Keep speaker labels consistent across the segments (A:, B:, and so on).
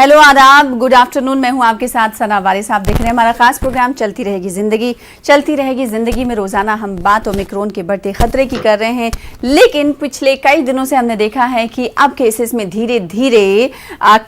A: Hello आदाब, good afternoon. मैं हूं आपके साथ सना वारिस। आप देख रहे हैं हमारा खास प्रोग्राम चलती रहेगी जिंदगी। चलती रहेगी जिंदगी में रोजाना हम बात ओमिक्रॉन के बढ़ते खतरे की कर रहे हैं, लेकिन पिछले कई दिनों से हमने देखा है कि अब केसेस में धीरे धीरे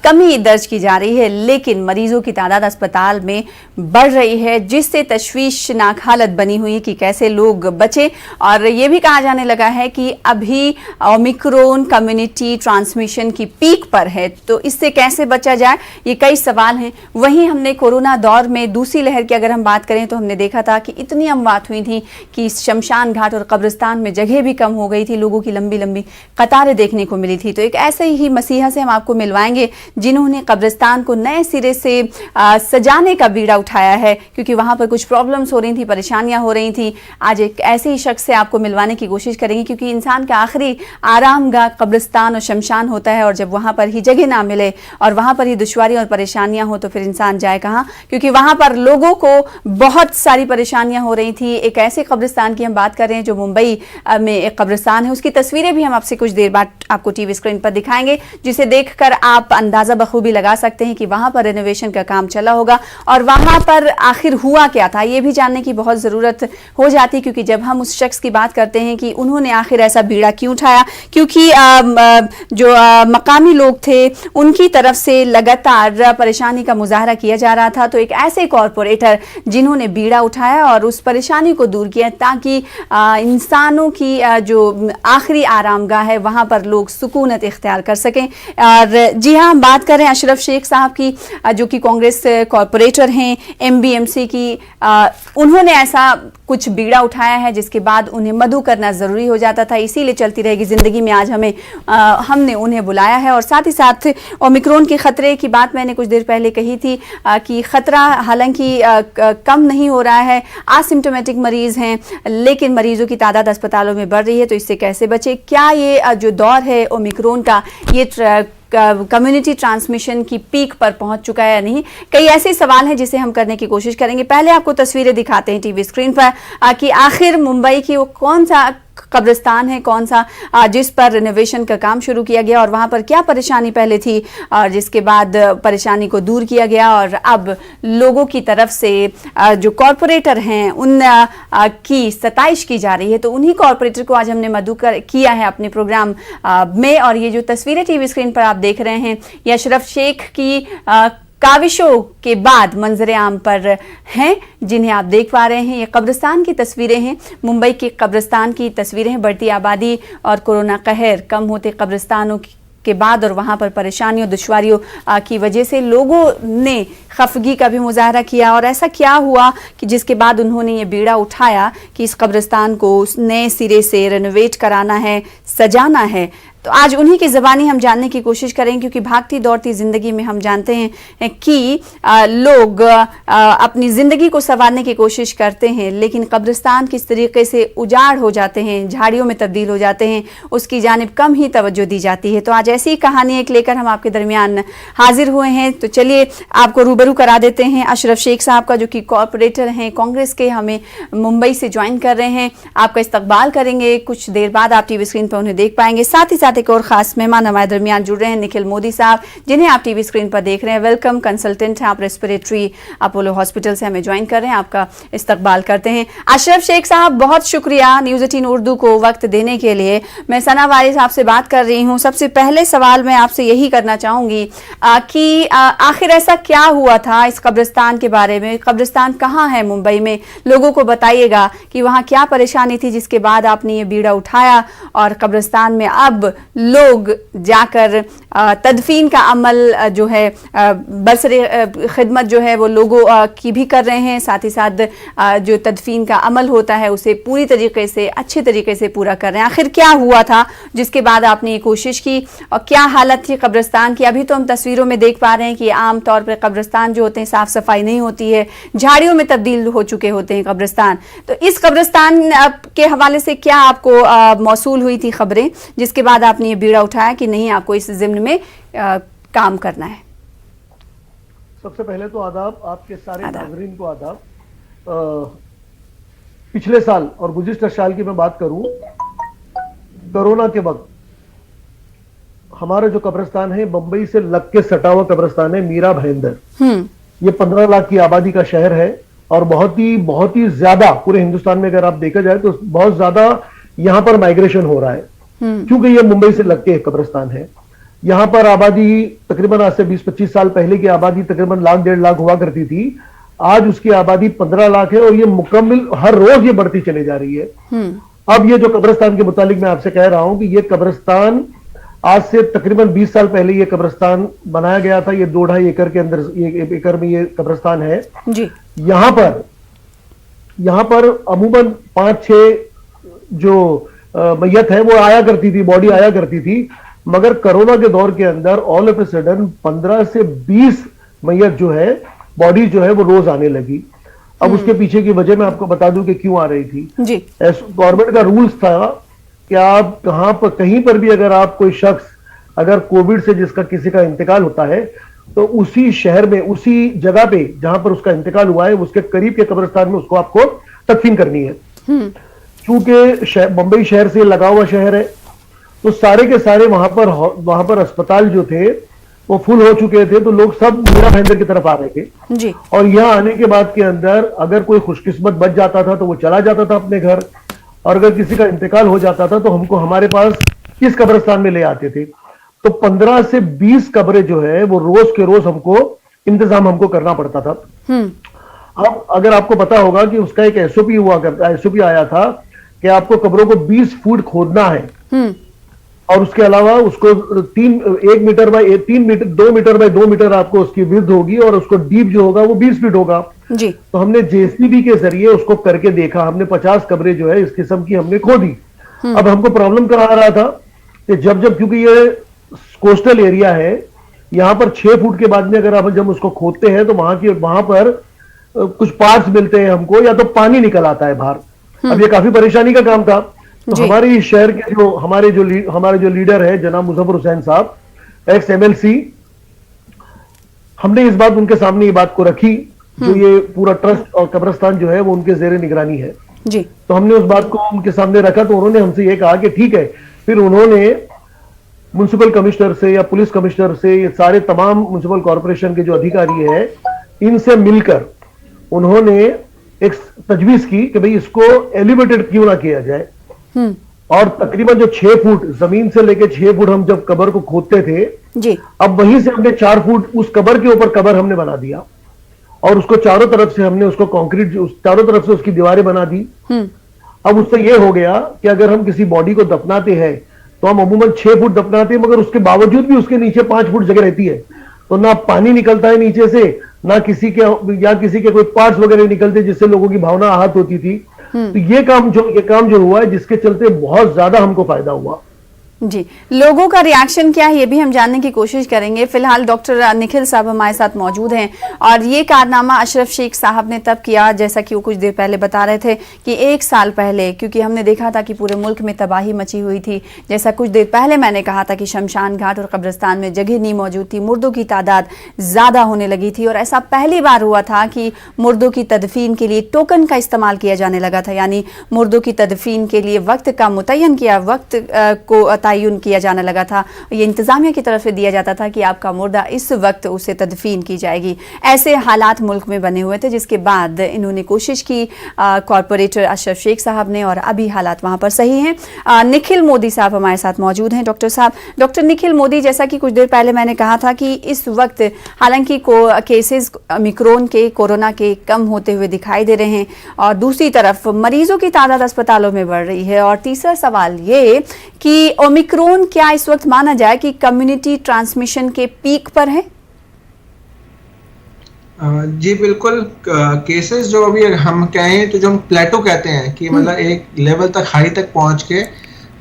A: कमी दर्ज की जा रही है, लेकिन मरीजों की तादाद अस्पताल में बढ़ रही है, जिससे तशवीशनाक हालत बनी हुई है कि कैसे लोग बचे। और ये भी कहा जाने लगा है कि अभी ओमिक्रॉन कम्युनिटी ट्रांसमिशन की पीक पर है, तो इससे कैसे बचा जाए, ये कई सवाल हैं। वहीं हमने कोरोना दौर में दूसरी लहर की अगर हम बात करें तो हमने देखा था कि इतनी अमवात हुई थी कि शमशान घाट और कब्रिस्तान में जगह भी कम हो गई थी, लोगों की लंबी लंबी कतारें देखने को मिली थी। तो एक ऐसे ही मसीहा से हम आपको मिलवाएंगे जिन्होंने कब्रिस्तान को नए सिरे से सजाने का बीड़ा उठाया है, क्योंकि वहां पर कुछ प्रॉब्लम्स हो रही थी, परेशानियां हो रही थी। आज एक ऐसे ही शख्स से आपको मिलवाने की कोशिश करेंगे, क्योंकि इंसान का आखिरी आरामगाह कब्रिस्तान और शमशान होता है, और जब वहां पर ही जगह ना मिले और वहां पर ही दुश्वारी और परेशानियां हो तो फिर इंसान जाए कहां, क्योंकि वहां पर लोगों को बहुत सारी परेशानियां हो रही थी। एक ऐसे कब्रिस्तान की हम बात कर रहे हैं जो मुंबई में एक कब्रिस्तान है, उसकी तस्वीरें भी हम आपसे कुछ देर बाद आपको टीवी स्क्रीन पर दिखाएंगे, जिसे देखकर आप अंदाजा बखूबी लगा सकते हैं कि वहां पर रेनोवेशन का काम चला होगा और वहां पर आखिर हुआ क्या था, ये भी जानने की बहुत जरूरत हो जाती, क्योंकि जब हम उस शख्स की बात करते हैं कि उन्होंने आखिर ऐसा बीड़ा क्यों उठाया, क्योंकि जो मकामी लोग थे उनकी तरफ से लगातार परेशानी का मुजाहरा किया जा रहा था। तो एक ऐसे कॉरपोरेटर जिन्होंने बीड़ा उठाया और उस परेशानी को दूर किया, ताकि इंसानों की जो आखिरी आरामगाह है वहां पर लोग सुकूनत इख्तियार कर सकें। और जी हाँ, हम बात कर रहे हैं अशरफ शेख साहब की, जो कि कांग्रेस कॉरपोरेटर हैं, MBMC की। उन्होंने ऐसा कुछ बीड़ा उठाया है जिसके बाद उन्हें मधु करना जरूरी हो जाता था, इसीलिए चलती रहेगी जिंदगी में आज हमने उन्हें बुलाया है। और साथ ही साथ ओमिक्रॉन के खतरे की बात मैंने कुछ देर पहले कही थी कि खतरा हालांकि कम नहीं हो रहा है, एसिम्प्टोमेटिक मरीज हैं, लेकिन मरीजों की तादाद अस्पतालों में बढ़ रही है। तो इससे कैसे बचे, क्या ये जो दौर है ओमिक्रॉन का, ये कम्युनिटी ट्रांसमिशन की पीक पर पहुंच चुका है या नहीं, कई ऐसे सवाल हैं जिसे हम करने की कोशिश करेंगे। पहले आपको तस्वीरें दिखाते हैं टीवी स्क्रीन पर कि आखिर मुंबई की वो कौन सा कब्रिस्तान है, कौन सा जिस पर रिनोवेशन का काम शुरू किया गया और वहां पर क्या परेशानी पहले थी और जिसके बाद परेशानी को दूर किया गया, और अब लोगों की तरफ से जो कॉरपोरेटर हैं उन की सताइश की जा रही है। तो उन्हीं कॉरपोरेटर को आज हमने मधु किया है अपने प्रोग्राम में। और ये जो तस्वीरें टीवी स्क्रीन पर आप देख रहे हैं, ये अशरफ शेख की काविशों के बाद मंजर आम पर हैं, जिन्हें आप देख पा रहे हैं। ये कब्रिस्तान की तस्वीरें हैं, मुंबई के कब्रिस्तान की तस्वीरें हैं। बढ़ती आबादी और कोरोना कहर, कम होते कब्रिस्तानों के बाद और वहां पर परेशानियों दुश्वारियों की वजह से लोगों ने खफगी का भी मुजाहरा किया। और ऐसा क्या हुआ कि जिसके बाद उन्होंने ये बीड़ा उठाया कि इस कब्रिस्तान को नए सिरे से रेनोवेट कराना है, सजाना है। तो आज उन्हीं की ज़बानी हम जानने की कोशिश करें, क्योंकि भागती दौड़ती ज़िंदगी में हम जानते हैं कि लोग अपनी ज़िंदगी को संवारने की कोशिश करते हैं, लेकिन कब्रिस्तान किस तरीके से उजाड़ हो जाते हैं, झाड़ियों में तब्दील हो जाते हैं, उसकी जानिब कम ही तवज्जो दी जाती है। तो आज ऐसी ही कहानी एक लेकर हम आपके दरमियान हाजिर हुए हैं। तो चलिए आपको रूबरू करा देते हैं अशरफ शेख साहब का, जो कि कॉरपोरेटर हैं कांग्रेस के, हमें मुंबई से ज्वाइन कर रहे हैं। आपका इस्तकबाल करेंगे, कुछ देर बाद आप टीवी स्क्रीन पर उन्हें देख पाएंगे। साथ ही साथ एक और खास मेहमान हमारे दरमियान जुड़ रहे हैं, निखिल मोदी साहब, जिन्हें आप टीवी स्क्रीन पर देख रहे हैं। वेलकम, कंसल्टेंट हैं आप, रेस्पिरेटरी अपोलो हॉस्पिटल से हमें ज्वाइन कर रहे हैं। आपका इस्तकबाल करते हैं। अशरफ शेख साहब, बहुत शुक्रिया न्यूज़ 18 उर्दू को वक्त देने के लिए। मैं सना वारिस आपसे बात कर रही हूँ। सबसे पहले सवाल मैं आपसे यही करना चाहूंगी कि आखिर ऐसा क्या हुआ था इस कब्रिस्तान के बारे में। कब्रिस्तान कहाँ है मुंबई में, लोगों को बताइएगा कि वहाँ क्या परेशानी थी जिसके बाद आपने ये बीड़ा उठाया और कब्रिस्तान में अब लोग जाकर तदफीन का अमल जो है, बरसरे खिदमत जो है वो लोगों की भी कर रहे हैं, साथ ही साथ जो तदफीन का अमल होता है उसे पूरी तरीके से, अच्छे तरीके से पूरा कर रहे हैं। आखिर क्या हुआ था जिसके बाद आपने ये कोशिश की और क्या हालत थी कब्रिस्तान की। अभी तो हम तस्वीरों में देख पा रहे हैं कि आम तौर पर कब्रिस्तान जो होते हैं साफ सफाई नहीं होती है, झाड़ियों में तब्दील हो चुके होते हैं कब्रिस्तान। तो इस कब्रिस्तान के हवाले से क्या आपको मौसूल हुई थी खबरें जिसके बाद आपने ये बीड़ा उठाया कि नहीं, आपको इस जिम्न में काम करना है?
B: सबसे पहले तो आदाब, आपके सारे नाज़रीन को आदाब। पिछले साल और गुज़िश्ता साल की मैं बात करूं, कोरोना के वक्त हमारा जो कब्रिस्तान है बंबई से लग के सटा हुआ कब्रिस्तान है मीरा भाईंदर। ये 15 लाख की आबादी का शहर है और बहुत ही ज्यादा पूरे हिंदुस्तान में अगर आप देखा जाए तो बहुत ज्यादा यहाँ पर माइग्रेशन हो रहा है, क्योंकि ये मुंबई से लग के कब्रिस्तान है। यहाँ पर आबादी तकरीबन आज से 20-25 साल पहले की आबादी तकरीबन 1.5 लाख हुआ करती थी। आज उसकी आबादी 15 लाख है और ये मुकम्मल हर रोज ये बढ़ती चली जा रही है। अब ये जो कब्रिस्तान के मुतालिक मैं आपसे कह रहा हूं कि ये कब्रिस्तान आज से तकरीबन 20 साल पहले ये कब्रिस्तान बनाया गया था। ये 2-2.5 एकड़ के अंदर, ये एकड़ में ये कब्रिस्तान है जी। यहाँ पर अमूमन 5-6 जो मैयत है वो आया करती थी, बॉडी आया करती थी, मगर कोरोना के दौर के अंदर ऑल ऑफ ए सडन 15 से 20 मैयत जो है, बॉडी जो है वो रोज आने लगी। अब उसके पीछे की वजह मैं आपको बता दूं कि क्यों आ रही थी जी। गवर्नमेंट का रूल्स था कि आप कहीं पर भी अगर आप कोई शख्स अगर कोविड से जिसका किसी का इंतकाल होता है तो उसी शहर में, उसी जगह पे जहां पर उसका इंतकाल हुआ है उसके करीब के कब्रिस्तान में उसको आपको तदफीन करनी है। क्योंकि बंबई शहर से लगा हुआ शहर है तो सारे के सारे वहां पर अस्पताल जो थे वो फुल हो चुके थे, तो लोग सब मीरा भाईंदर की तरफ आ रहे थे जी। और यहाँ आने के बाद के अंदर अगर कोई खुशकिस्मत बच जाता था तो वो चला जाता था अपने घर, और अगर किसी का इंतकाल हो जाता था तो हमको हमारे पास इस कब्रिस्तान में ले आते थे। तो 15 से 20 कब्रें जो है वो रोज के रोज हमको करना पड़ता था। अब अगर आपको पता होगा कि उसका एक एसओपी आया था कि आपको कब्रों को 20 फुट खोदना है और उसके अलावा उसको 1 metre by 3 metre 2 metre by 2 metre आपको उसकी विड्थ होगी और उसको डीप जो होगा वो 20 फीट होगा जी। तो हमने जेसीबी के जरिए उसको करके देखा, हमने 50 कब्रें जो है इस किस्म की हमने खोदी। अब हमको प्रॉब्लम क्या आ रहा था कि जब क्योंकि ये कोस्टल एरिया है, यहाँ पर 6 फुट के बाद में अगर आप जब उसको खोदते हैं तो वहां पर कुछ पार्ट्स मिलते हैं हमको, या तो पानी निकल आता है बाहर। अब ये काफी परेशानी का काम था। तो हमारे शहर के हमारे जो लीडर है जनाब मुजफ्फर हुसैन साहब, एक्स MLC, हमने इस बात उनके सामने ये बात को रखी, जो ये पूरा ट्रस्ट और कब्रिस्तान जो है वो उनके जेरे निगरानी है जी। तो हमने उस बात को उनके सामने रखा तो उन्होंने हमसे ये कहा कि ठीक है। फिर उन्होंने म्युनिसिपल कमिश्नर से या पुलिस कमिश्नर से, ये सारे तमाम म्युनिसिपल कॉर्पोरेशन के जो अधिकारी है इनसे मिलकर उन्होंने एक तजवीज की कि भाई इसको एलिवेटेड क्यों ना किया जाए। और तकरीबन जो 6 फुट जमीन से लेके 6 फुट हम जब कब्र को खोदते थे जी, अब वहीं से हमने 4 फुट उस कब्र के ऊपर कब्र हमने बना दिया और उसको चारों तरफ से हमने उसको कंक्रीट चारों तरफ से उसकी दीवारें बना दी। अब उससे ये हो गया कि अगर हम किसी बॉडी को दफनाते हैं तो हम अमूमन 6 फुट दफनाते हैं, मगर उसके बावजूद भी उसके नीचे 5 फुट जगह रहती है, तो ना पानी निकलता है नीचे से, ना किसी के कोई पार्ट्स वगैरह निकलते जिससे लोगों की भावना आहत होती थी। तो ये काम जो हुआ है जिसके चलते बहुत ज्यादा हमको फायदा हुआ
A: जी। लोगों का रिएक्शन क्या है ये भी हम जानने की कोशिश करेंगे। फिलहाल डॉक्टर निखिल साहब हमारे साथ मौजूद हैं और ये कारनामा अशरफ शेख साहब ने तब किया, जैसा कि वो कुछ देर पहले बता रहे थे कि 1 साल पहले, क्योंकि हमने देखा था कि पूरे मुल्क में तबाही मची हुई थी। जैसा कुछ देर पहले मैंने कहा था कि शमशान घाट और कब्रिस्तान में जगह नहीं मौजूद थी, मुर्दों की तादाद ज़्यादा होने लगी थी और ऐसा पहली बार हुआ था कि मुर्दों की तदफीन के लिए टोकन का इस्तेमाल किया जाने लगा था, यानी मुर्दों की तदफीन के लिए वक्त का मुतय्यन किया, वक्त को तयन किया जाने लगा था। ये इंतजामिया की तरफ से दिया जाता था कि आपका मुर्दा इस वक्त उसे तदफीन की जाएगी। ऐसे हालात मुल्क में बने हुए थे, जिसके बाद इन्होंने कोशिश की कॉरपोरेटर अशरफ शेख साहब ने, और अभी हालात वहां पर सही हैं। निखिल मोदी साहब हमारे साथ मौजूद हैं। डॉक्टर निखिल मोदी, जैसा कि कुछ देर पहले मैंने कहा था कि इस वक्त हालांकि केसेस ओमिक्रॉन के, कोरोना के कम होते हुए दिखाई दे रहे हैं और दूसरी तरफ मरीजों की तादाद अस्पतालों में बढ़ रही है, और तीसरा सवाल ये कि ओमिक्रॉन क्या इस वक्त माना जाए कि कम्युनिटी ट्रांसमिशन के पीक पर है?
C: जी बिल्कुल। केसेस जो अभी हम कहें तो जो हम प्लेटो कहते हैं कि मतलब एक लेवल तक, हाई तक पहुंच के,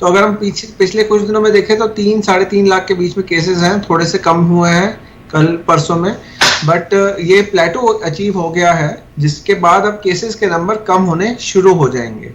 C: तो अगर हम पिछले कुछ दिनों में देखें तो 3-3.5 लाख के बीच में केसेस हैं, थोड़े से कम हुए हैं कल परसों में, बट ये प्लेटो अचीव हो गया है, जिसके बाद अब केसेस के नंबर कम होने शुरू हो जाएंगे।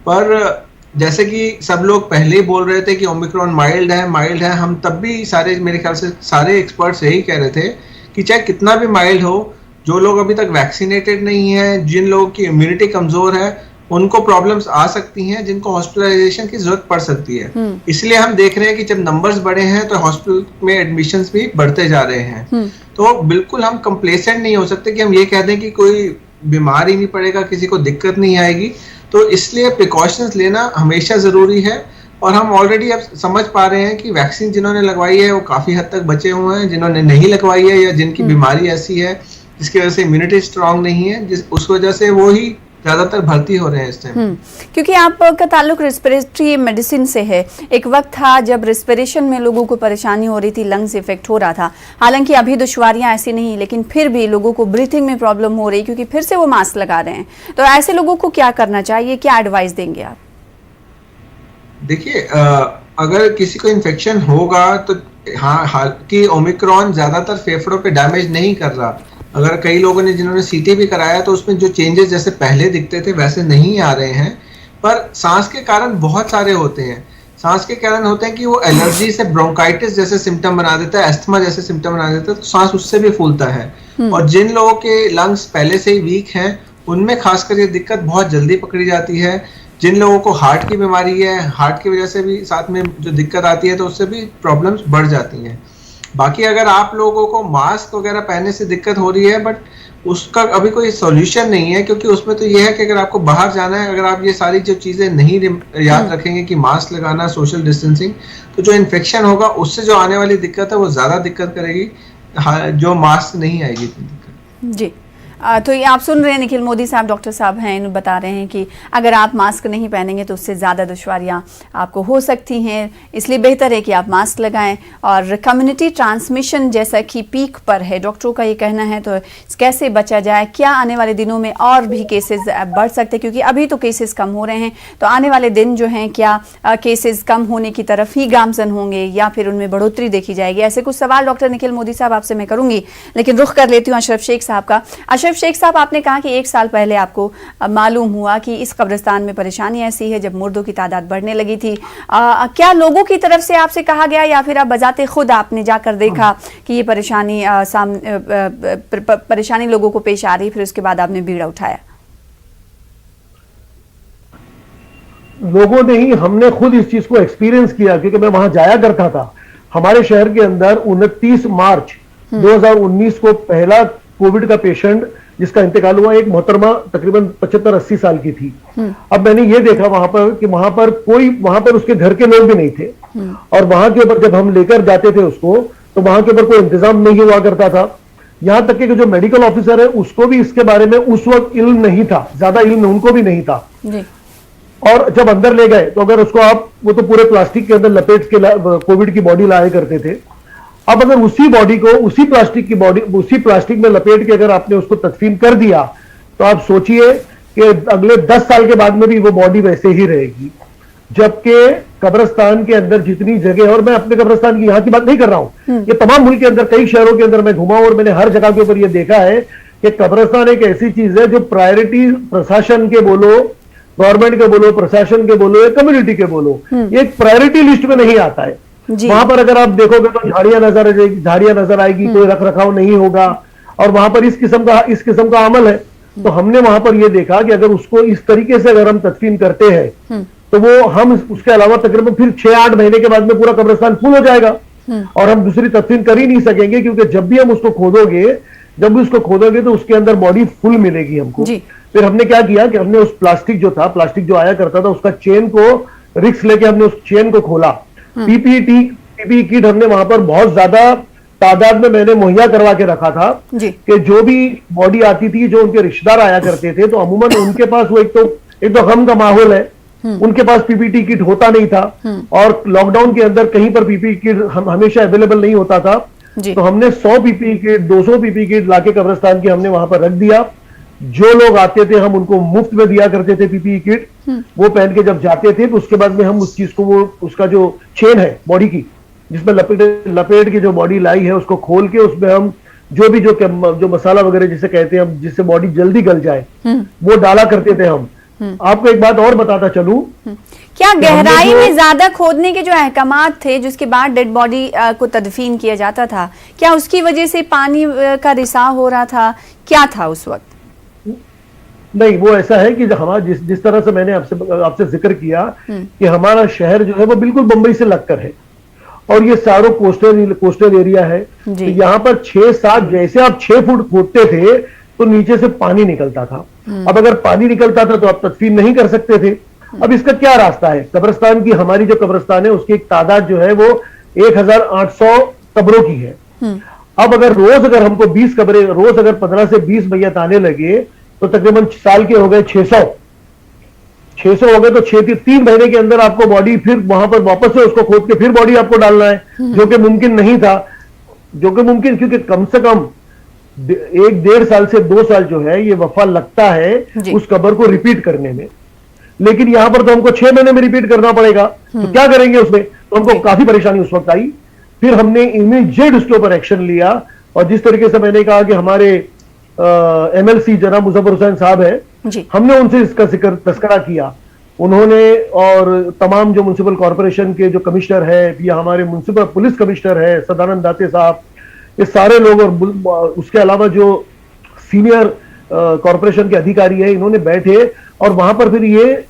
C: पर जैसे कि सब लोग पहले ही बोल रहे थे कि ओमिक्रॉन माइल्ड है, हम तब भी सारे, मेरे ख्याल से सारे एक्सपर्ट्स यही कह रहे थे कि चाहे कितना भी माइल्ड हो, जो लोग अभी तक वैक्सीनेटेड नहीं है, जिन लोगों की इम्यूनिटी कमजोर है, उनको प्रॉब्लम्स आ सकती हैं जिनको हॉस्पिटलाइजेशन की जरूरत पड़ सकती है। इसलिए हम देख रहे हैं कि जब नंबर्स बढ़े हैं तो हॉस्पिटल में एडमिशन्स भी बढ़ते जा रहे हैं। तो बिल्कुल हम कंप्लेसेंट नहीं हो सकते कि हम ये कह दें कि कोई बीमार ही नहीं पड़ेगा, किसी को दिक्कत नहीं आएगी। तो इसलिए प्रिकॉशंस लेना हमेशा जरूरी है। और हम ऑलरेडी अब समझ पा रहे हैं कि वैक्सीन जिन्होंने लगवाई है वो काफी हद तक बचे हुए हैं, जिन्होंने नहीं लगवाई है या जिनकी बीमारी ऐसी है जिसकी वजह से इम्यूनिटी स्ट्रांग नहीं है, उस वजह से वो ही ज्यादातर भर्ती हो रहे हैं इस टाइम।
A: क्योंकि आपका ताल्लुक रेस्पिरेटरी मेडिसिन से है। एक वक्त था जब रेस्पिरेशन में लोगों को परेशानी हो रही थी, लंग्स इफेक्ट हो रहा था। हालांकि अभी दुश्वारियां ऐसी नहीं, लेकिन फिर भी लोगों को ब्रीथिंग में प्रॉब्लम हो रही क्योंकि फिर से वो मास्क लगा रहे हैं। तो ऐसे लोगों को क्या करना चाहिए, क्या एडवाइस देंगे आप?
C: देखिए, अगर किसी को इन्फेक्शन होगा तो हालांकि ओमिक्रॉन ज्यादातर फेफड़ों पे डैमेज नहीं कर रहा। अगर कई लोगों ने जिन्होंने सीटी भी कराया तो उसमें जो चेंजेस जैसे पहले दिखते थे वैसे नहीं आ रहे हैं। पर सांस के कारण बहुत सारे होते हैं। सांस के कारण होते हैं कि वो एलर्जी से ब्रोंकाइटिस जैसे सिम्टम बना देता है, अस्थमा जैसे सिम्टम बना देता है, तो सांस उससे भी फूलता है। और जिन लोगों के लंग्स पहले से ही वीक हैं उनमें खासकर ये दिक्कत बहुत जल्दी पकड़ी जाती है। जिन लोगों को हार्ट की बीमारी है, हार्ट की वजह से भी साथ में जो दिक्कत आती है तो उससे भी प्रॉब्लम्स बढ़ जाती हैं। बाकी अगर आप लोगों को मास्क वगैरह पहनने से दिक्कत हो रही है, बट उसका अभी कोई सॉल्यूशन नहीं है, क्योंकि उसमें तो ये है कि अगर आपको बाहर जाना है, अगर आप ये सारी जो चीजें नहीं याद रखेंगे कि मास्क लगाना, सोशल डिस्टेंसिंग, तो जो इन्फेक्शन होगा उससे जो आने वाली दिक्कत है वो ज्यादा दिक्कत करेगी, जो मास्क नहीं आएगी इतनी दिक्कत।
A: जी, तो ये आप सुन रहे हैं, निखिल मोदी साहब डॉक्टर साहब हैं, बता रहे हैं कि अगर आप मास्क नहीं पहनेंगे तो उससे ज़्यादा दुश्वारियां आपको हो सकती हैं, इसलिए बेहतर है कि आप मास्क लगाएं। और कम्युनिटी ट्रांसमिशन जैसा कि पीक पर है, डॉक्टरों का ये कहना है, तो कैसे बचा जाए? क्या आने वाले दिनों में और भी केसेस बढ़ सकते हैं? क्योंकि अभी तो केसेस कम हो रहे हैं, तो आने वाले दिन जो हैं क्या केसेस कम होने की तरफ ही गामजन होंगे या फिर उनमें बढ़ोतरी देखी जाएगी? ऐसे कुछ सवाल डॉक्टर निखिल मोदी साहब आपसे मैं करूँगी, लेकिन रुख कर लेती हूँ अशरफ शेख साहब का। अशरफ शेख साहब, आपने कहा कि 1 साल पहले आपको मालूम हुआ कि इस कब्रिस्तान में परेशानी ऐसी है जब मुर्दों की तादाद बढ़ने लगी थी। क्या लोगों की तरफ से आपसे कहा गया या फिर आप बजाते खुद आपने जाकर देखा कि ये परेशानी लोगों को पेश आ रही, फिर उसके बाद आपने बीड़ा उठाया?
B: लोगों ने ही, हमने खुद इस चीज को एक्सपीरियंस किया, क्योंकि मैं वहां जाया करता था। हमारे शहर के अंदर 29 मार्च 2019 को पहला कोविड का पेशेंट जिसका इंतकाल हुआ, एक मोहतरमा तकरीबन 75-80 साल की थी। अब मैंने ये देखा वहां पर कि वहां पर उसके घर के लोग भी नहीं थे, और वहां के ऊपर जब हम लेकर जाते थे उसको, तो वहां के ऊपर कोई इंतजाम नहीं हुआ करता था। यहां तक कि जो मेडिकल ऑफिसर है उसको भी इसके बारे में उस वक्त इल्म नहीं था, ज्यादा इल्म उनको भी नहीं था। और जब अंदर ले गए तो अगर उसको वो तो पूरे प्लास्टिक के अंदर लपेट के कोविड की बॉडी लाया करते थे। अब अगर उसी बॉडी को उसी प्लास्टिक में लपेट के अगर आपने उसको तदफीन कर दिया, तो आप सोचिए कि अगले 10 साल के बाद में भी वो बॉडी वैसे ही रहेगी। जबकि कब्रिस्तान के अंदर जितनी जगह, और मैं अपने कब्रिस्तान की यहाँ की बात नहीं कर रहा हूं, ये तमाम मुल्क के अंदर कई शहरों के अंदर मैं घुमा और मैंने हर जगह के ऊपर यह देखा है कि कब्रिस्तान एक ऐसी चीज है जो प्रायोरिटी प्रशासन के बोलो, गवर्नमेंट के बोलो, प्रशासन के बोलो या कम्युनिटी के बोलो, ये एक प्रायोरिटी लिस्ट में नहीं आता है। वहां पर अगर आप देखोगे तो झाड़ियां नजर आएगी, कोई रख रखाव नहीं होगा, और वहां पर इस किस्म का अमल है। तो हमने वहां पर यह देखा कि अगर उसको इस तरीके से अगर हम तदफीन करते हैं तो वो हम उसके अलावा तकरीबन फिर 6-8 महीने के बाद में पूरा कब्रिस्तान फुल हो जाएगा और हम दूसरी तदफीन कर ही नहीं सकेंगे, क्योंकि जब भी हम उसको खोदोगे तो उसके अंदर बॉडी फुल मिलेगी हमको। फिर हमने क्या किया कि हमने उस प्लास्टिक जो आया करता था उसका चेन को रिस्क लेके हमने उस चेन को खोला। पीपीई किट हमने वहां पर बहुत ज्यादा तादाद में मैंने मुहैया करवा के रखा था कि जो भी बॉडी आती थी, जो उनके रिश्तेदार आया करते थे, तो अमूमन उनके पास वो एक तो गम का माहौल है, उनके पास पीपीई किट होता नहीं था, और लॉकडाउन के अंदर कहीं पर पीपीई किट हमेशा अवेलेबल नहीं होता था। तो हमने 100 पीपीई किट 200 पीपीई किट लाके कब्रिस्तान की हमने वहां पर रख दिया। जो लोग आते थे हम उनको मुफ्त में दिया करते थे पीपीई किट, वो पहन के जब जाते थे तो उसके बाद में हम उस चीज को, उसका जो चेन है बॉडी की, जिसमें लपेट के जो बॉडी लाई है, उसको खोल के उसमें हम जो मसाला वगैरह जिसे कहते हैं हम, जिससे बॉडी जल्दी गल जाए, वो डाला करते थे हम। आपको एक बात और बताता चलूं,
A: क्या गहराई में ज्यादा खोदने के जो अहकामात थे जिसके बाद डेड बॉडी को तदफीन किया जाता था, क्या उसकी वजह से पानी का रिसाव हो रहा था? क्या था उस वक्त?
B: नहीं, वो ऐसा है कि हमारा जिस तरह से मैंने आपसे जिक्र किया कि हमारा शहर जो है वो बिल्कुल बंबई से लगकर है और ये सारों कोस्टल एरिया है। तो यहाँ पर 6-7 जैसे आप 6 फुट खोदते थे तो नीचे से पानी निकलता था। अब अगर पानी निकलता था तो आप तदफीन नहीं कर सकते थे। अब इसका क्या रास्ता है? कब्रिस्तान की, हमारी जो कब्रिस्तान है उसकी एक तादाद जो है वो 1800 कब्रों की है। अब अगर हमको 20 कब्रें रोज अगर 15 से 20 मैयत आने लगे तो तकरीबन साल के हो गए 600 हो गए, तो 3 महीने के अंदर आपको बॉडी फिर वहां पर वापस से उसको खोद के फिर बॉडी आपको डालना है, जो कि मुमकिन नहीं था। क्योंकि कम से कम 1-1.5 साल से 2 साल जो है ये वफा लगता है उस कब्र को रिपीट करने में। लेकिन यहां पर तो हमको 6 महीने में रिपीट करना पड़ेगा, तो क्या करेंगे उसमें? तो हमको काफी परेशानी उस वक्त आई। फिर हमने इमीडिएट उसके ऊपर एक्शन लिया और जिस तरीके से मैंने कहा कि हमारे MLC जनाब मुजफ्फर हुसैन साहब है, हमने उनसे इसका तस्करा किया। उन्होंने और तमाम जो म्युनिसिपल कॉर्पोरेशन के जो कमिश्नर है या हमारे म्युनिसिपल पुलिस कमिश्नर है सदानंद दाते साहब, ये सारे लोग और उसके अलावा जो सीनियर कॉर्पोरेशन के अधिकारी है, इन्होंने बैठे और वहां पर फिर ये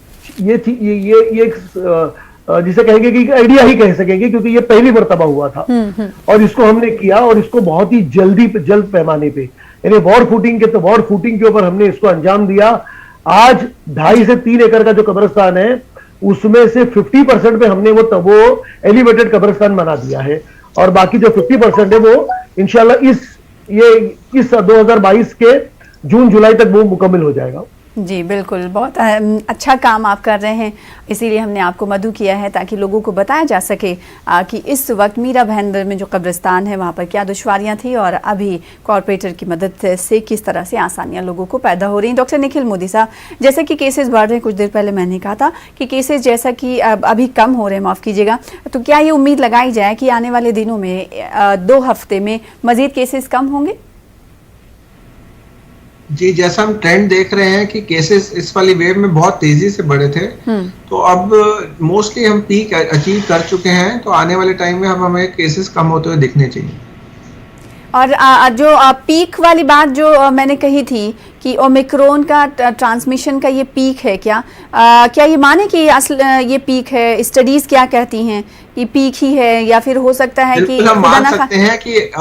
B: जिसे कहेंगे कि आइडिया ही कह सकेंगे क्योंकि ये पहली मर्तबा हुआ था और इसको हमने किया और इसको बहुत ही जल्द पैमाने पे, यानी वॉर फूटिंग के ऊपर हमने इसको अंजाम दिया। आज 2.5 से 3 एकड़ का जो कब्रिस्तान है उसमें से 50% पे हमने वो एलिवेटेड कब्रिस्तान बना दिया है और बाकी जो 50% है वो इंशाल्लाह इस 2022 के जून जुलाई तक वो मुकम्मल हो जाएगा।
A: जी बिल्कुल, बहुत अच्छा काम आप कर रहे हैं, इसीलिए हमने आपको मदऊ किया है ताकि लोगों को बताया जा सके कि इस वक्त मीरा भाईंदर में जो कब्रिस्तान है वहाँ पर क्या दुश्वारियाँ थी और अभी कॉरपोरेटर की मदद से किस तरह से आसानियाँ लोगों को पैदा हो रही हैं। डॉक्टर निखिल मोदी साहब, जैसे कि केसेस बढ़ रहे हैं, कुछ देर पहले मैंने कहा था कि केसेस जैसा कि अभी कम हो रहे हैं, माफ़ कीजिएगा, तो क्या ये उम्मीद लगाई जाए कि आने वाले दिनों में 2 हफ्ते में मज़ीद केसेस कम होंगे?
C: जी, जैसा हम ट्रेंड देख रहे हैं कि केसेस इस वाली वेव में बहुत तेजी से बढ़े थे, तो अब मोस्टली हम पीक अचीव कर चुके हैं, तो आने वाले टाइम में हमें केसेस कम होते हुए दिखने चाहिए।
A: और जो पीक वाली बात जो मैंने कही थी कि ओमिक्रॉन का ट्रांसमिशन का ये पीक है, क्या ये माने कि असल ये पीक है? स्टडीज क्या कहती हैं कि पीक ही है या फिर हो सकता है कि
C: हम मान सकते हैं कि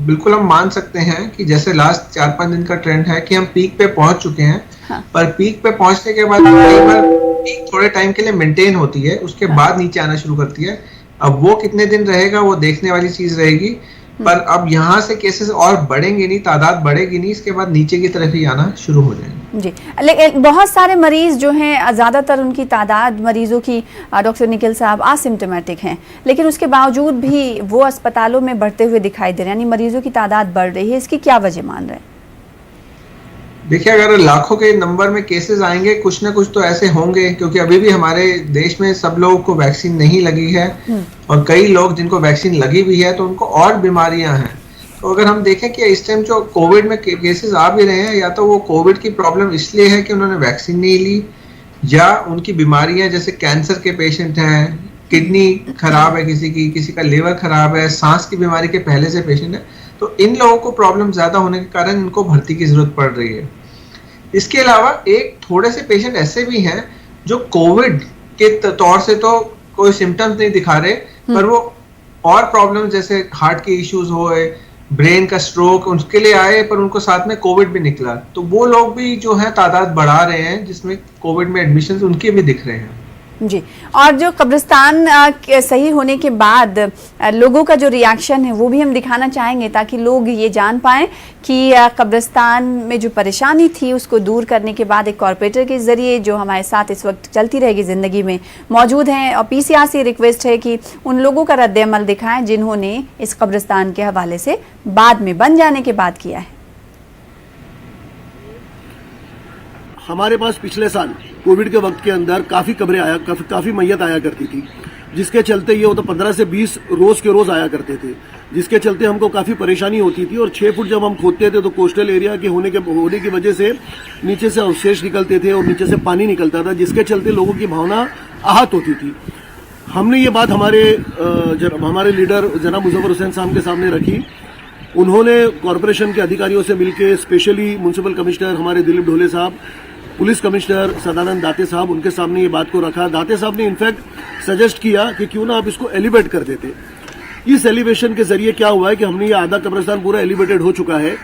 C: बिल्कुल हम मान सकते हैं कि जैसे लास्ट 4-5 दिन का ट्रेंड है कि हम पीक पे पहुंच चुके हैं। हाँ। पर पीक पे पहुंचने के बाद कई बार पीक थोड़े टाइम के लिए मेंटेन होती है, उसके बाद नीचे आना शुरू करती है। अब वो कितने दिन रहेगा वो देखने वाली चीज रहेगी, पर अब यहाँ से केसेस और बढ़ेंगे नहीं, तादाद बढ़ेगी नहीं, इसके बाद नीचे की तरफ ही आना शुरू हो जाएंगे।
A: जी, लेकिन बहुत सारे मरीज जो हैं, ज़्यादातर उनकी तादाद मरीजों की डॉक्टर निखिल साहब असिम्टोमेटिक हैं, लेकिन उसके बावजूद भी वो अस्पतालों में बढ़ते हुए दिखाई दे रहे हैं, यानी मरीजों की तादाद बढ़ रही है, इसकी क्या वजह मान रहे हैं?
C: देखिए, अगर लाखों के नंबर में केसेस आएंगे, कुछ ना कुछ तो ऐसे होंगे, क्योंकि अभी भी हमारे देश में सब लोगों को वैक्सीन नहीं लगी है और कई लोग जिनको वैक्सीन लगी भी है तो उनको और बीमारियां हैं। तो अगर हम देखें कि इस टाइम जो कोविड में केसेस आ भी रहे हैं, या तो वो कोविड की प्रॉब्लम इसलिए है कि उन्होंने वैक्सीन नहीं ली, या उनकी बीमारियां जैसे कैंसर के पेशेंट हैं, किडनी खराब है किसी का लिवर खराब है, सांस की बीमारी के पहले से पेशेंट है, तो इन लोगों को प्रॉब्लम ज्यादा होने के कारण इनको भर्ती की जरूरत पड़ रही है। इसके अलावा एक थोड़े से पेशेंट ऐसे भी हैं जो कोविड के तौर से तो कोई सिम्टम्स नहीं दिखा रहे, पर वो और प्रॉब्लम जैसे हार्ट के इश्यूज होए, ब्रेन का स्ट्रोक, उसके लिए आए, पर उनको साथ में कोविड भी निकला, तो वो लोग भी जो है तादाद बढ़ा रहे हैं जिसमें कोविड में एडमिशंस उनके भी दिख रहे हैं।
A: जी, और जो कब्रिस्तान सही होने के बाद लोगों का जो रिएक्शन है वो भी हम दिखाना चाहेंगे ताकि लोग ये जान पाएं कि कब्रिस्तान में जो परेशानी थी उसको दूर करने के बाद एक कॉरपोरेटर के ज़रिए जो हमारे साथ इस वक्त चलती रहेगी ज़िंदगी में मौजूद हैं, और PCR से रिक्वेस्ट है कि उन लोगों का रद्द-ए-अमल दिखाएं जिन्होंने इस कब्रिस्तान के हवाले से बाद में बन जाने के बाद किया है।
D: हमारे पास पिछले साल कोविड के वक्त के अंदर काफी मैयत आया करती थी, जिसके चलते ये तो 15 से 20 रोज के रोज आया करते थे, जिसके चलते हमको काफी परेशानी होती थी। और 6 फुट जब हम खोदते थे तो कोस्टल एरिया के होने की वजह से नीचे से अवशेष निकलते थे और नीचे से पानी निकलता था, जिसके चलते लोगों की भावना आहत होती थी। हमने ये बात हमारे लीडर जनाब मुजफ्फर हुसैन साहब के सामने रखी। उन्होंने कॉरपोरेशन के अधिकारियों से मिलकर, स्पेशली म्युनिसिपल कमिश्नर हमारे दिलीप ढोले साहब, पुलिस कमिश्नर सदानंद दाते साहब, उनके सामने ये बात को रखा। दाते साहब ने इनफैक्ट सजेस्ट किया कि क्यों ना आप इसको एलिवेट कर देते। इस एलिवेशन के जरिए क्या हुआ है कि हमने ये आधा कब्रिस्तान पूरा एलिवेटेड हो चुका है।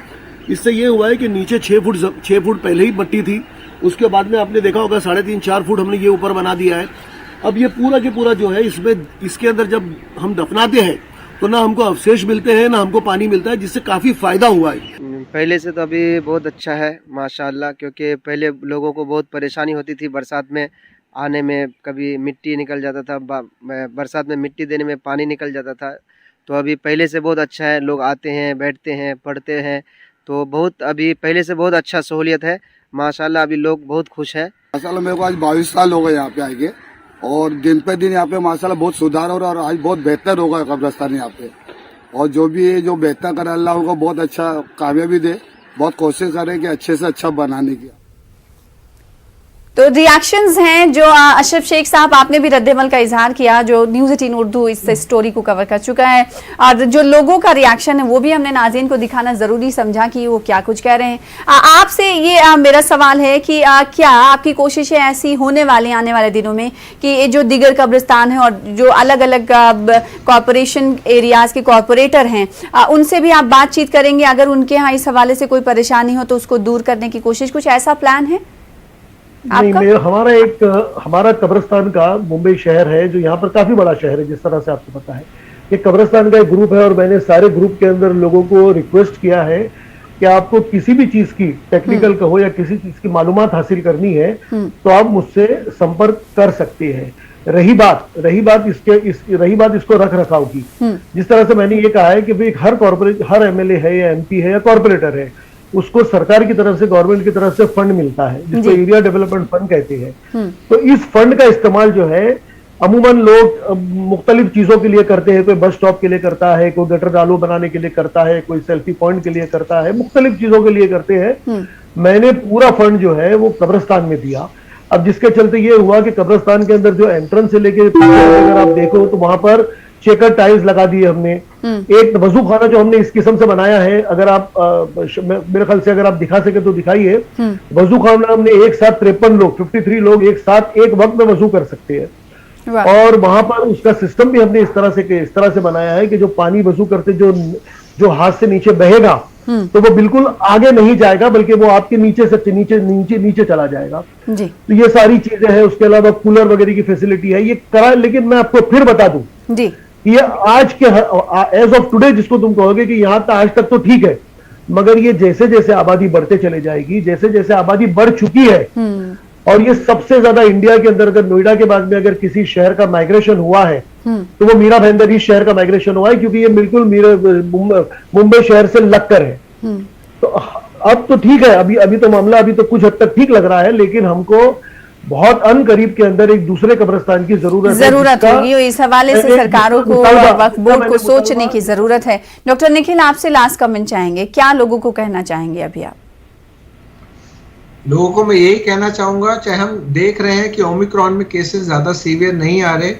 D: इससे ये हुआ है कि नीचे 6 फुट पहले ही मट्टी थी, उसके बाद में आपने देखा होगा 3.5-4 फुट हमने ये ऊपर बना दिया है। अब ये पूरा के पूरा जो है इसके अंदर जब हम दफनाते हैं तो ना हमको अवशेष मिलते हैं, ना हमको पानी मिलता है, जिससे काफी फायदा हुआ है।
E: पहले से तो अभी बहुत अच्छा है माशाल्लाह, क्योंकि पहले लोगों को बहुत परेशानी होती थी बरसात में आने में, कभी मिट्टी निकल जाता था, बरसात में मिट्टी देने में पानी निकल जाता था। तो अभी पहले से बहुत अच्छा है, लोग आते हैं, बैठते हैं, पढ़ते हैं, तो बहुत अभी पहले से बहुत अच्छा सहूलियत है माशाल्लाह। अभी लोग बहुत खुश हैं
F: माशाल्लाह। मेरे को आज 22 साल हो गए यहाँ पे आके, और दिन पे दिन यहाँ पे माशाल्लाह बहुत सुधार हो रहा है, और आज बहुत बेहतर होगा कब्रिस्तान यहाँ पे। और जो बेहतर करे अल्लाह उनको बहुत अच्छा कामयाबी दे, बहुत कोशिश करे कि अच्छे से अच्छा बनाने की।
A: तो रिएक्शंस हैं जो अशरफ शेख साहब, आपने भी रद्देमल का इजहार किया, जो न्यूज़ 18 उर्दू इस स्टोरी को कवर कर चुका है, और जो लोगों का रिएक्शन है वो भी हमने नाज़रीन को दिखाना ज़रूरी समझा कि वो क्या कुछ कह रहे हैं। आपसे ये मेरा सवाल है कि क्या आपकी कोशिशें ऐसी होने वाली आने वाले दिनों में कि ये जो दिगर कब्रिस्तान है और जो अलग अलग कॉरपोरेशन एरियाज़ के कॉरपोरेटर हैं उनसे भी आप बातचीत करेंगे, अगर उनके यहाँ इस हवाले से कोई परेशानी हो तो उसको दूर करने की कोशिश, कुछ ऐसा प्लान है?
B: नहीं, हमारा कब्रिस्तान का मुंबई शहर है, जो यहाँ पर काफी बड़ा शहर है, जिस तरह से आपको पता है। ये कब्रिस्तान का एक ग्रुप है, और मैंने सारे ग्रुप के अंदर लोगों को रिक्वेस्ट किया है कि आपको किसी भी चीज की, टेक्निकल का हो या किसी चीज की मालूमात हासिल करनी है तो आप मुझसे संपर्क कर सकते हैं। रही बात इसको रख रखाव की, जिस तरह से मैंने ये कहा है कि भाई हर एमएलए है या एमपी है या कॉर्पोरेटर है, उसको सरकार की तरफ से, गवर्नमेंट की तरफ से फंड मिलता है, जिसको एरिया डेवलपमेंट फंड कहते हैं। तो इस फंड का इस्तेमाल जो है अमूमन लोग मुख्तलिफ चीजों के लिए करते हैं। कोई बस स्टॉप के लिए करता है, कोई गटर डालो बनाने के लिए करता है, कोई सेल्फी पॉइंट के लिए करता है, मुख्तलिफ चीजों के लिए करते हैं। मैंने पूरा फंड जो है वो कब्रिस्तान में दिया। अब जिसके चलते ये हुआ कि कब्रिस्तान के अंदर जो एंट्रेंस से लेके अगर आप देखो तो वहां पर चेकर टाइल्स लगा दिए हमने। एक वजू खाना जो हमने इस किस्म से बनाया है, अगर आप मेरे ख्याल से अगर आप दिखा सके तो दिखाइए। वजू खाना हमने एक साथ 53 लोग 53 लोग एक साथ एक वक्त में वजू कर सकते हैं। और वहां पर उसका सिस्टम भी हमने इस तरह से बनाया है कि जो पानी वजू करते जो हाथ से नीचे बहेगा तो वो बिल्कुल आगे नहीं जाएगा, बल्कि वो आपके नीचे से नीचे चला जाएगा जी। तो ये सारी चीजें हैं। उसके अलावा कूलर वगैरह की फैसिलिटी है, ये करा। लेकिन मैं आपको फिर बता दूं जी, ये आज के एज ऑफ टुडे जिसको तुम कहोगे कि यहाँ तक आज तक तो ठीक है, मगर ये जैसे जैसे आबादी बढ़ते चले जाएगी, जैसे जैसे आबादी बढ़ चुकी है, और ये सबसे ज्यादा इंडिया के अंदर, अगर नोएडा के बाद में अगर किसी शहर का माइग्रेशन हुआ है तो वो मीरा भाईंदर इस शहर का माइग्रेशन हुआ है, क्योंकि ये बिल्कुल मुंबई शहर से लगकर है। तो अब तो ठीक है, अभी तो मामला अभी तो कुछ हद तक ठीक लग रहा है, लेकिन हमको बहुत अनकरीब के अंदर एक दूसरे कब्रिस्तान की जरूरत
A: होगी। इस हवाले से सरकारों को, वक्फ बोर्ड को सोचने की जरूरत है। डॉक्टर निखिल, आपसे लास्ट कमेंट चाहेंगे, क्या लोगों को कहना चाहेंगे अभी आप?
C: लोगों को मैं यही कहना चाहूंगा, चाहे हम देख रहे हैं कि ओमिक्रॉन में केसेस ज्यादा सीवियर नहीं आ रहे,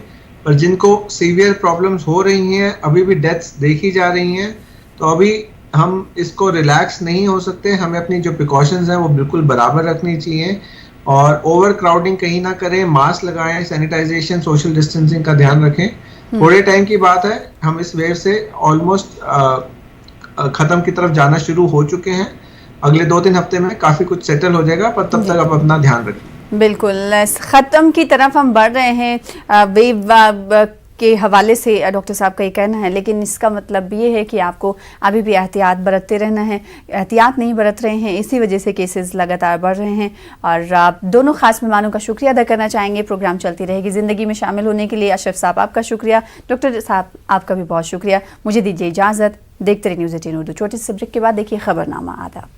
C: पर जिनको सीवियर प्रॉब्लम्स हो रही हैं, अभी भी डेथ्स देखी जा रही हैं, तो अभी हम इसको रिलैक्स नहीं हो सकते। हमें अपनी जो प्रिकॉशंस हैं वो बिल्कुल बराबर रखनी चाहिए, और ओवर क्राउडिंग कहीं ना करें, मास्क लगाएं, सैनिटाइजेशन, सोशल डिस्टेंसिंग का ध्यान रखें। थोड़े टाइम की बात है, हम इस वेव से ऑलमोस्ट खत्म की तरफ जाना शुरू हो चुके हैं। अगले 2-3 हफ्ते में काफी कुछ सेटल हो जाएगा, पर तब तक आप अपना ध्यान रखें।
A: बिल्कुल, खत्म की तरफ हम बढ़ रहे हैं वेव के हवाले से, डॉक्टर साहब का ये कहना है, लेकिन इसका मतलब ये है कि आपको अभी भी एहतियात बरतते रहना है। एहतियात नहीं बरत रहे हैं, इसी वजह से केसेस लगातार बढ़ रहे हैं। और आप दोनों खास मेहमानों का शुक्रिया अदा करना चाहेंगे प्रोग्राम चलती रहेगी ज़िंदगी में शामिल होने के लिए। अशरफ साहब आपका शुक्रिया, डॉक्टर साहब आपका भी बहुत शुक्रिया। मुझे दीजिए इजाज़त, देखते रहिए न्यूज़ 18 उर्दू। छोटे से ब्रेक के बाद देखिए खबरनामा। आदाब।